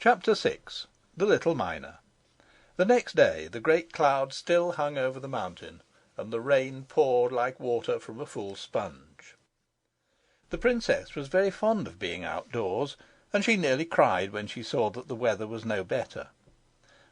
Chapter VI. The Little Miner. The next day the great clouds still hung over the mountain, and the rain poured like water from a full sponge. The princess was very fond of being outdoors, and she nearly cried when she saw that the weather was no better.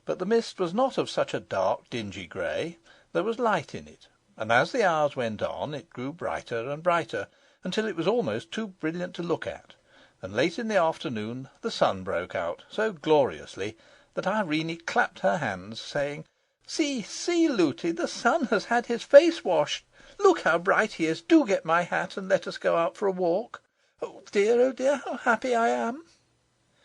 But the mist was not of such a dark, dingy grey. There was light in it, and as the hours went on it grew brighter and brighter, until it was almost too brilliant to look at, and late in the afternoon the sun broke out so gloriously that Irene clapped her hands, saying, "See, see, Lootie, the sun has had his face washed. Look how bright he is. Do get my hat, and let us go out for a walk. Oh dear, how happy I am!"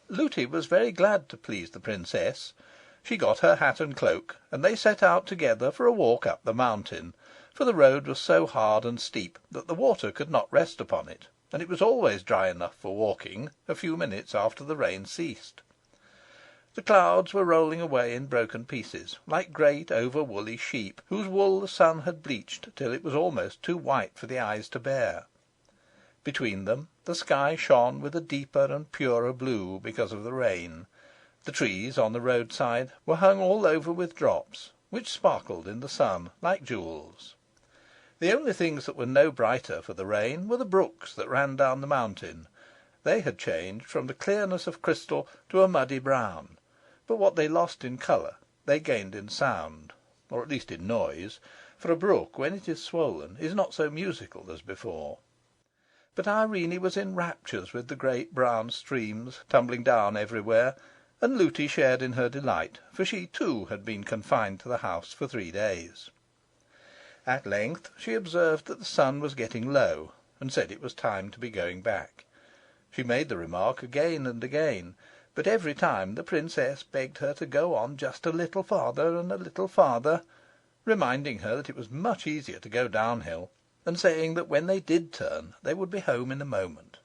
Lootie was very glad to please the princess. She got her hat and cloak, and they set out together for a walk up the mountain, for the road was so hard and steep that the water could not rest upon it, and it was always dry enough for walking a few minutes after the rain ceased. The clouds were rolling away in broken pieces, like great over woolly sheep, whose wool the sun had bleached till it was almost too white for the eyes to bear. Between them the sky shone with a deeper and purer blue because of the rain. The trees on the roadside were hung all over with drops, which sparkled in the sun like jewels. The only things that were no brighter for the rain were the brooks that ran down the mountain. They had changed from the clearness of crystal to a muddy brown, but what they lost in colour they gained in sound, or at least in noise, for a brook, when it is swollen, is not so musical as before. But Irene was in raptures with the great brown streams tumbling down everywhere, and Lootie shared in her delight, for she too had been confined to the house for 3 days. At length she observed that the sun was getting low, and said it was time to be going back. She made the remark again and again, but every time the princess begged her to go on just a little farther and a little farther, reminding her that it was much easier to go downhill, and saying that when they did turn they would be home in a moment.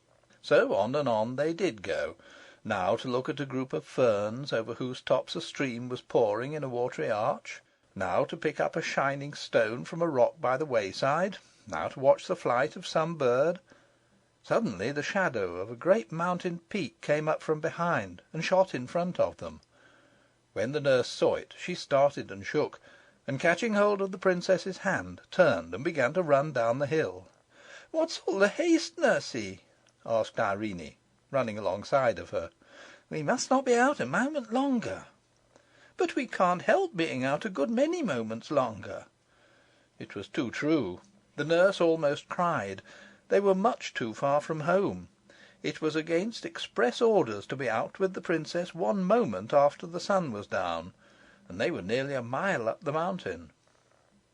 So on and on they did go, now to look at a group of ferns over whose tops a stream was pouring in a watery arch, now to pick up a shining stone from a rock by the wayside, now to watch the flight of some bird. Suddenly the shadow of a great mountain peak came up from behind and shot in front of them. When the nurse saw it, she started and shook, and catching hold of the princess's hand, turned and began to run down the hill. "What's all the haste, nursie?" asked Irene, running alongside of her. "We must not be out a moment longer." "But we can't help being out a good many moments longer." It was too true. The nurse almost cried. They were much too far from home. It was against express orders to be out with the princess 1 moment after the sun was down, and they were nearly a mile up the mountain.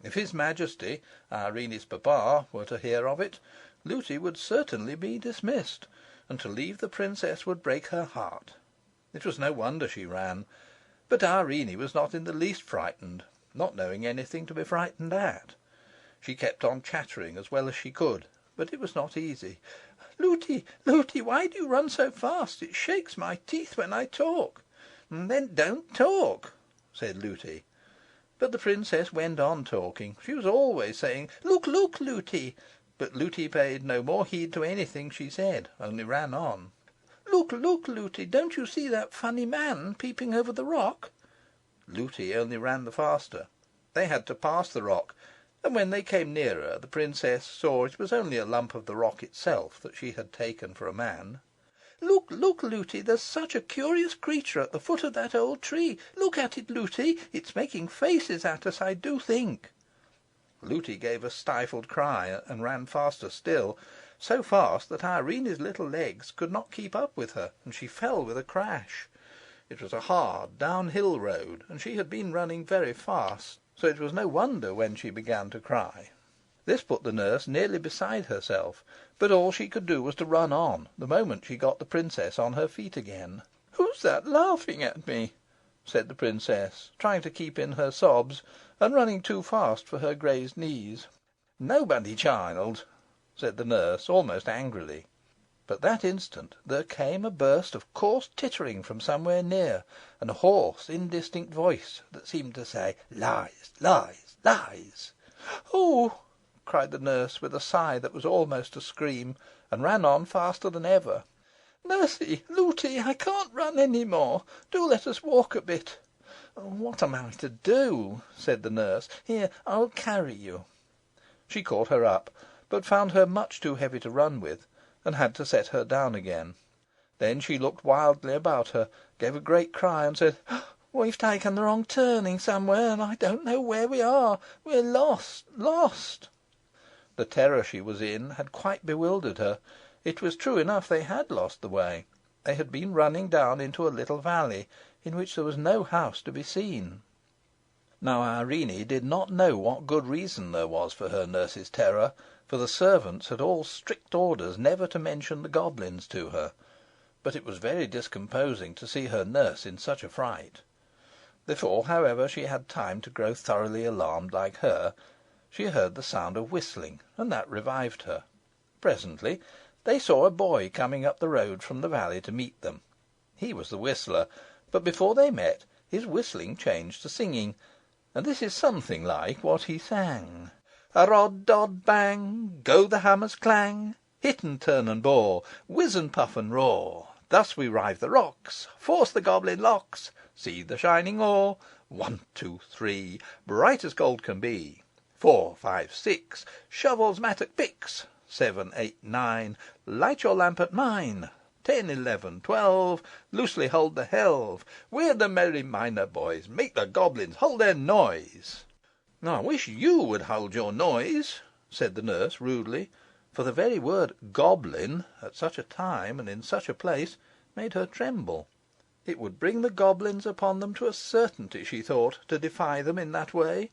If his Majesty, Irene's papa, were to hear of it, Lootie would certainly be dismissed, and to leave the princess would break her heart. It was no wonder she ran. But Irene was not in the least frightened, not knowing anything to be frightened at. She kept on chattering as well as she could, but it was not easy. "Lootie, Lootie, why do you run so fast? It shakes my teeth when I talk." "Then don't talk," said Lootie. But the princess went on talking. She was always saying, "Look, look, Lootie." But Lootie paid no more heed to anything she said, only ran on. "Look, look, Lootie, don't you see that funny man peeping over the rock?" Lootie only ran the faster. They had to pass the rock, and when they came nearer, the princess saw it was only a lump of the rock itself that she had taken for a man. "Look, look, Lootie, there's such a curious creature at the foot of that old tree. Look at it, Lootie. It's making faces at us, I do think." Lootie gave a stifled cry and ran faster still, so fast that Irene's little legs could not keep up with her, and she fell with a crash. It was a hard downhill road, and she had been running very fast, so it was no wonder when she began to cry. This put the nurse nearly beside herself, but all she could do was to run on the moment she got the princess on her feet again. "Who's that laughing at me?" said the princess, trying to keep in her sobs, and running too fast for her grazed knees. "Nobody, child," said the nurse, almost angrily. But that instant there came a burst of coarse tittering from somewhere near, and a hoarse, indistinct voice that seemed to say, "Lies, lies, lies." "Oh!" cried the nurse, with a sigh that was almost a scream, and ran on faster than ever. Nursey, Lootie, I can't run any more. Do let us walk a bit." "What am I to do?" said the nurse. "Here, I'll carry you." She caught her up, but found her much too heavy to run with, and had to set her down again. Then she looked wildly about her, gave a great cry, and said, "We've taken the wrong turning somewhere, and I don't know where we are. We're lost, lost." The terror she was in had quite bewildered her. It was true enough they had lost the way. They had been running down into a little valley, in which there was no house to be seen. Now Irene did not know what good reason there was for her nurse's terror, for the servants had all strict orders never to mention the goblins to her. But it was very discomposing to see her nurse in such a fright. Before, however, she had time to grow thoroughly alarmed like her, she heard the sound of whistling, and that revived her. Presently they saw a boy coming up the road from the valley to meet them. He was the whistler, but before they met his whistling changed to singing, and this is something like what he sang: A rod, dod, bang, go the hammers clang, hit and turn and bore, whiz and puff and roar. Thus we rive the rocks, force the goblin locks, see the shining ore. 1, 2, 3, bright as gold can be. 4, 5, 6, shovels, mattock, picks. 7, 8, 9, light your lamp at mine. 10, 11, 12, loosely hold the helve. We're the merry miner boys, make the goblins hold their noise. "I wish you would hold your noise," said the nurse rudely, for the very word goblin, at such a time and in such a place, made her tremble. It would bring the goblins upon them to a certainty, she thought, to defy them in that way.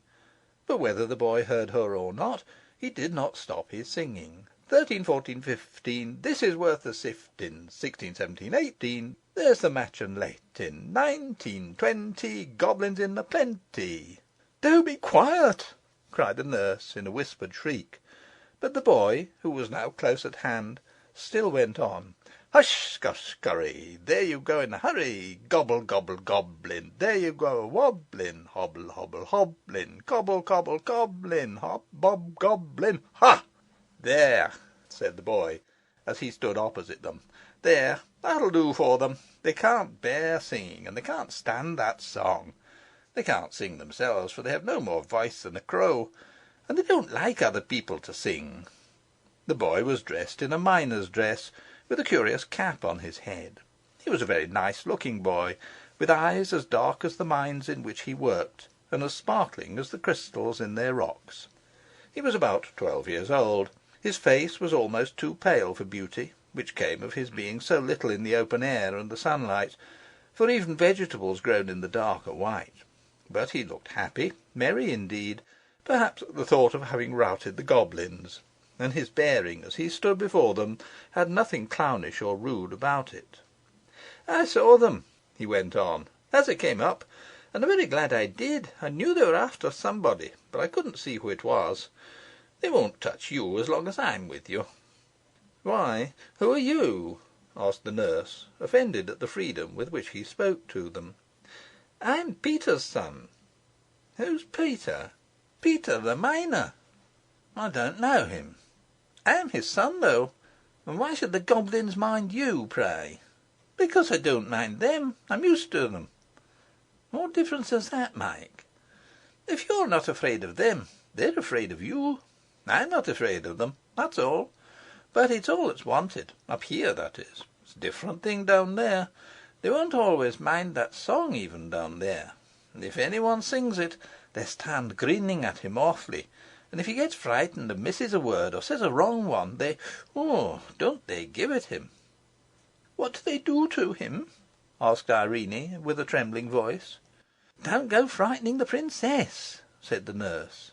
But whether the boy heard her or not, he did not stop his singing. 13, 14, 15, this is worth the sifting. 16, 17, 18, there's the match and lating. 19, 20, goblins in the plenty. "Do be quiet!" cried the nurse in a whispered shriek. But the boy, who was now close at hand, still went on. "Hush, scush, scurry, there you go in a hurry. Gobble, gobble, goblin, there you go a wobbling. Hobble, hobble, hobbling, cobble, cobble, goblin, hop, bob, goblin. Ha! There," said the boy, as he stood opposite them. "There, that'll do for them. They can't bear singing, and they can't stand that song. They can't sing themselves, for they have no more voice than a crow, and they don't like other people to sing." The boy was dressed in a miner's dress, with a curious cap on his head. He was a very nice looking boy, with eyes as dark as the mines in which he worked, and as sparkling as the crystals in their rocks. He was about 12 years old. His face was almost too pale for beauty, which came of his being so little in the open air and the sunlight, for even vegetables grown in the dark are white. But he looked happy, merry indeed, perhaps at the thought of having routed the goblins, and his bearing as he stood before them had nothing clownish or rude about it. "I saw them," he went on, "as I came up, and I'm very glad I did. I knew they were after somebody, but I couldn't see who it was. They won't touch you as long as I'm with you." "Why, who are you?" asked the nurse, offended at the freedom with which he spoke to them. "I'm Peter's son." "Who's Peter?" "Peter the miner." "I don't know him." "I am his son, though. And why should the goblins mind you, pray?" "Because I don't mind them. I'm used to them." "What difference does that make?" "If you're not afraid of them, they're afraid of you. I'm not afraid of them, that's all. But it's all that's wanted, up here, that is. It's a different thing down there. They won't always mind that song even down there. And if any one sings it, they stand grinning at him awfully. And if he gets frightened and misses a word or says a wrong one, don't they give it him!" "What do they do to him?" asked Irene, with a trembling voice. "Don't go frightening the princess," said the nurse.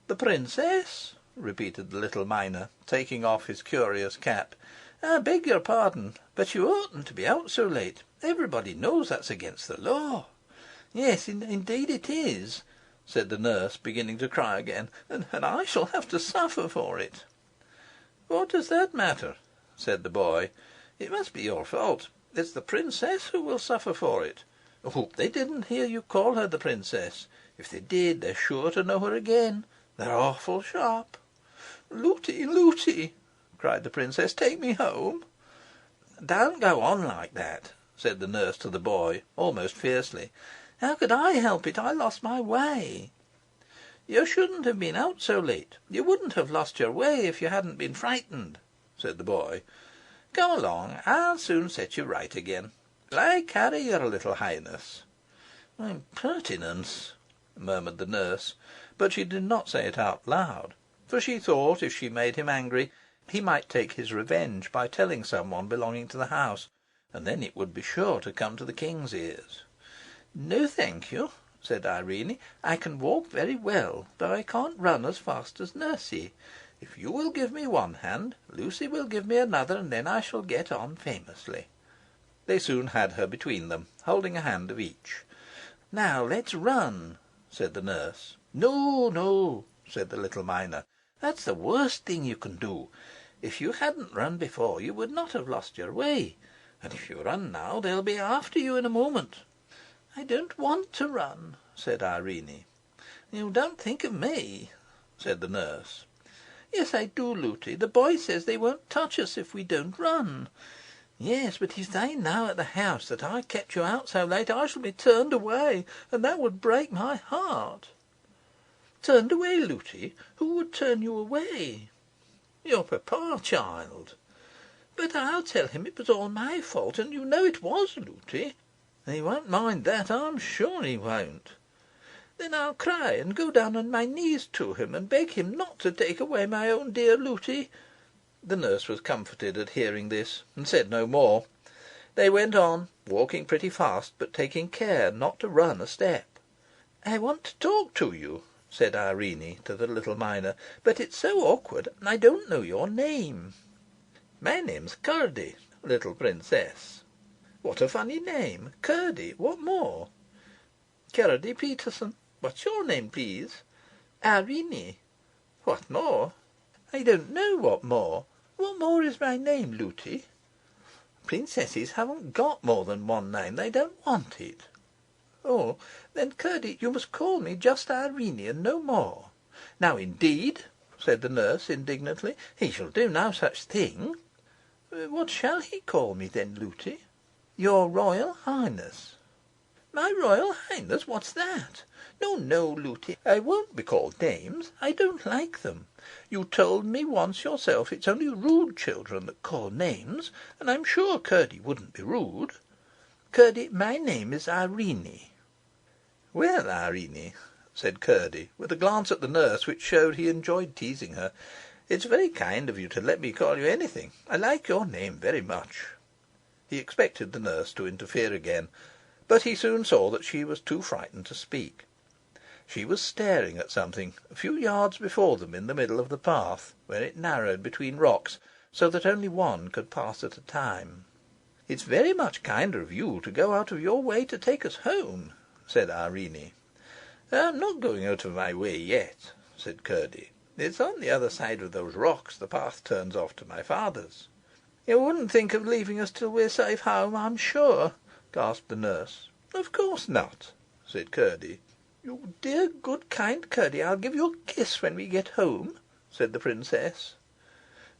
"The princess?" repeated the little miner, taking off his curious cap. "I beg your pardon, but you oughtn't to be out so late. Everybody knows that's against the law." "Yes, indeed it is," said the nurse, beginning to cry again, and I shall have to suffer for it." "What does that matter?" said the boy. "It must be your fault. It's the princess who will suffer for it. I hope they didn't hear you call her the princess. If they did, they're sure to know her again. They're awful sharp." "Lootie, Lootie!" cried the princess. "Take me home." "Don't go on like that," said the nurse to the boy, almost fiercely. "How could I help it? I lost my way." "You shouldn't have been out so late. You wouldn't have lost your way if you hadn't been frightened," said the boy. "Come along. I'll soon set you right again. Will I carry your little highness?" "Impertinence!" murmured the nurse, but she did not say it out loud, for she thought if she made him angry he might take his revenge by telling some one belonging to the house, and then it would be sure to come to the king's ears. "No, thank you," said Irene. "I can walk very well, though I can't run as fast as Nursey. If you will give me one hand, Lucy will give me another, and then I shall get on famously." They soon had her between them, holding a hand of each. "Now let's run," said the nurse. "No, no," said the little miner. "That's the worst thing you can do. If you hadn't run before, you would not have lost your way, and if you run now, they'll be after you in a moment." "I don't want to run," said Irene. "You don't think of me," said the nurse. "Yes, I do, Lootie. The boy says they won't touch us if we don't run." "Yes, but if they know at the house that I kept you out so late, I shall be turned away, and that would break my heart." "Turned away, Lootie? Who would turn you away?" "Your papa, child." "But I'll tell him it was all my fault, and you know it was, Lootie." "He won't mind that, I'm sure he won't." "Then I'll cry and go down on my knees to him, and beg him not to take away my own dear Lootie." The nurse was comforted at hearing this, and said no more. They went on, walking pretty fast, but taking care not to run a step. "I want to talk to you," said Irene to the little miner, "but it's so awkward. I don't know your name." "My name's Curdie, little princess." "What a funny name! Curdie. What more?" "Curdie Peterson. What's your name, please?" "Irene." "What more?" "I don't know what more. What more is my name, Lootie?" "Princesses haven't got more than one name. They don't want it." "Oh, then, Curdie, you must call me just Irene, and no more." "Now, indeed," said the nurse indignantly, "he shall do no such thing." "What shall he call me, then, Lootie?" "Your Royal Highness." "My Royal Highness? What's that? No, no, Lootie, I won't be called names. I don't like them. You told me once yourself it's only rude children that call names, and I'm sure Curdie wouldn't be rude. Curdie, my name is Irene." "Well, Irene," said Curdie, with a glance at the nurse which showed he enjoyed teasing her, "it's very kind of you to let me call you anything. I like your name very much." He expected the nurse to interfere again, but he soon saw that she was too frightened to speak. She was staring at something a few yards before them in the middle of the path, where it narrowed between rocks, so that only one could pass at a time. "It's very much kinder of you to go out of your way to take us home," said Irene. "I'm not going out of my way yet," said Curdie. "It's on the other side of those rocks the path turns off to my father's." "You wouldn't think of leaving us till we're safe home, I'm sure," gasped the nurse. "Of course not," said Curdie. "You dear, good, kind Curdie, I'll give you a kiss when we get home," said the princess.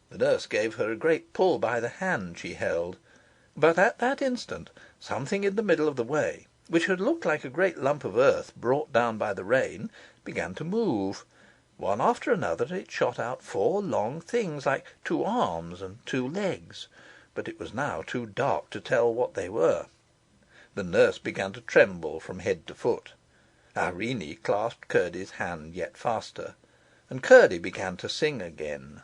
The nurse gave her a great pull by the hand she held, but at that instant something in the middle of the way, which had looked like a great lump of earth brought down by the rain, began to move. One after another it shot out four long things, like two arms and two legs, but it was now too dark to tell what they were. The nurse began to tremble from head to foot. Irene clasped Curdie's hand yet faster, and Curdie began to sing again.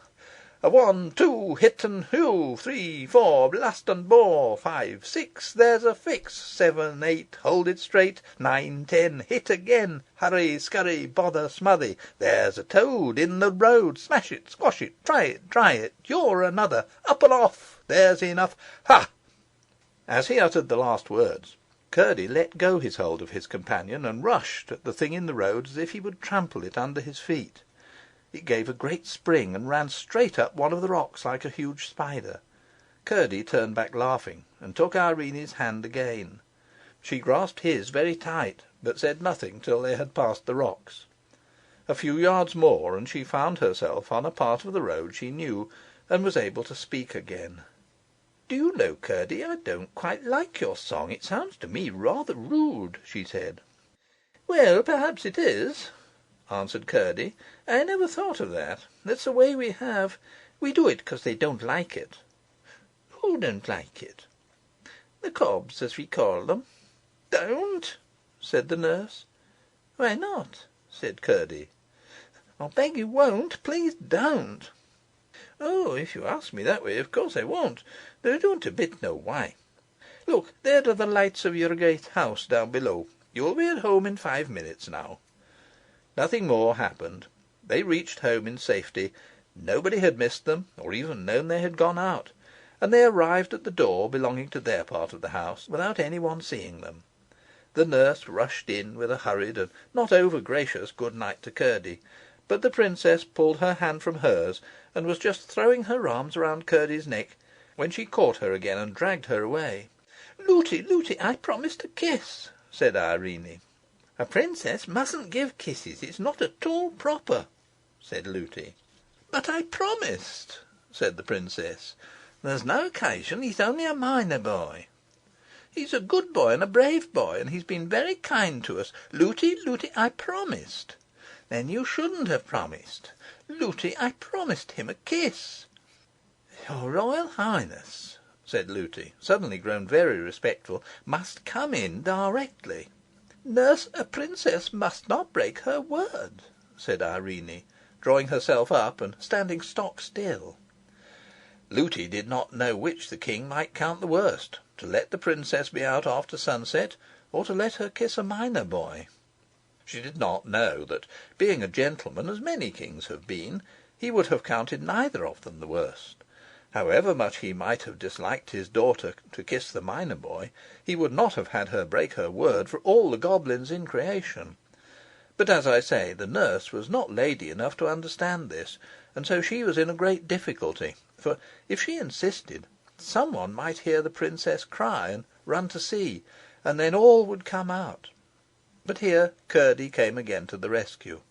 "A 1, 2, hit and hew, 3, 4, blast and bore, 5, 6, there's a fix, 7, 8, hold it straight, 9, 10, hit again, hurry, scurry, bother, smothy, there's a toad in the road, smash it, squash it, try it, you're another, up and off, there's enough, ha!" As he uttered the last words, Curdie let go his hold of his companion and rushed at the thing in the road as if he would trample it under his feet. It gave a great spring and ran straight up one of the rocks like a huge spider. Curdie turned back laughing and took Irene's hand again. She grasped his very tight, but said nothing till they had passed the rocks. A few yards more, and she found herself on a part of the road she knew, and was able to speak again. "Do you know, Curdie, I don't quite like your song. It sounds to me rather rude," she said. "Well, perhaps it is," answered Curdie. "I never thought of that. That's the way we have. We do it because they don't like it." "Who don't like it?" "The cobs, as we call them." "Don't?" said the nurse. "Why not?" said Curdie. "I beg you won't. Please don't." "Oh, if you ask me that way, of course I won't. Though I don't a bit know why. Look, there are the lights of your great house down below. You will be at home in 5 minutes now." Nothing more happened. They reached home in safety. Nobody had missed them, or even known they had gone out, and they arrived at the door belonging to their part of the house without any one seeing them. The nurse rushed in with a hurried and not over gracious good night to Curdie, but the princess pulled her hand from hers, and was just throwing her arms round Curdie's neck, when she caught her again and dragged her away. "Lootie, Lootie, I promised a kiss," said Irene. "A princess mustn't give kisses. It's not at all proper," said Lootie. "But I promised," said the princess. "There's no occasion. He's only a miner boy." "He's a good boy and a brave boy, and he's been very kind to us. Lootie, Lootie, I promised." "Then you shouldn't have promised." "Lootie, I promised him a kiss." "Your Royal Highness," said Lootie, suddenly grown very respectful, "must come in directly." "Nurse, a princess must not break her word," said Irene, drawing herself up and standing stock still. Lootie did not know which the king might count the worst, to let the princess be out after sunset, or to let her kiss a miner boy. She did not know that, being a gentleman, as many kings have been, he would have counted neither of them the worst. However much he might have disliked his daughter to kiss the miner boy, he would not have had her break her word for all the goblins in creation. But, as I say, the nurse was not lady enough to understand this, and so she was in a great difficulty, for if she insisted, some one might hear the princess cry and run to see, and then all would come out. But here Curdie came again to the rescue.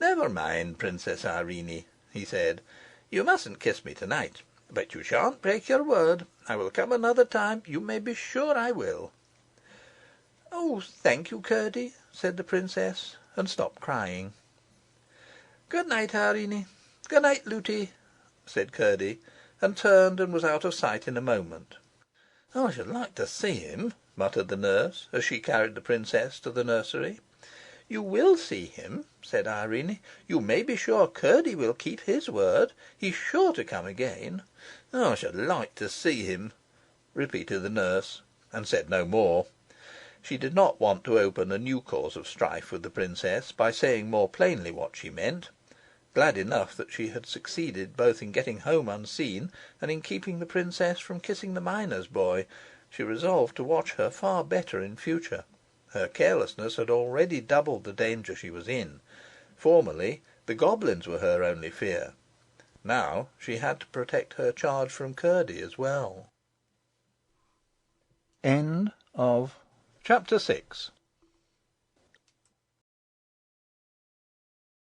"Never mind, Princess Irene," he said. "You mustn't kiss me tonight, but you shan't break your word. I will come another time, you may be sure I will." "Oh, thank you, Curdie," said the princess, and stopped crying. "Good night, Irene. Good night, Lootie," said Curdie, and turned and was out of sight in a moment. "I should like to see him," muttered the nurse, as she carried the princess to the nursery. "You will see him," said Irene. "You may be sure Curdie will keep his word. He's sure to come again." "I should like to see him," repeated the nurse, and said no more. She did not want to open a new cause of strife with the princess by saying more plainly what she meant. Glad enough that she had succeeded both in getting home unseen and in keeping the princess from kissing the miner's boy, she resolved to watch her far better in future. Her carelessness had already doubled the danger she was in. Formerly the goblins were her only fear. Now she had to protect her charge from Curdie as well. Chapter 6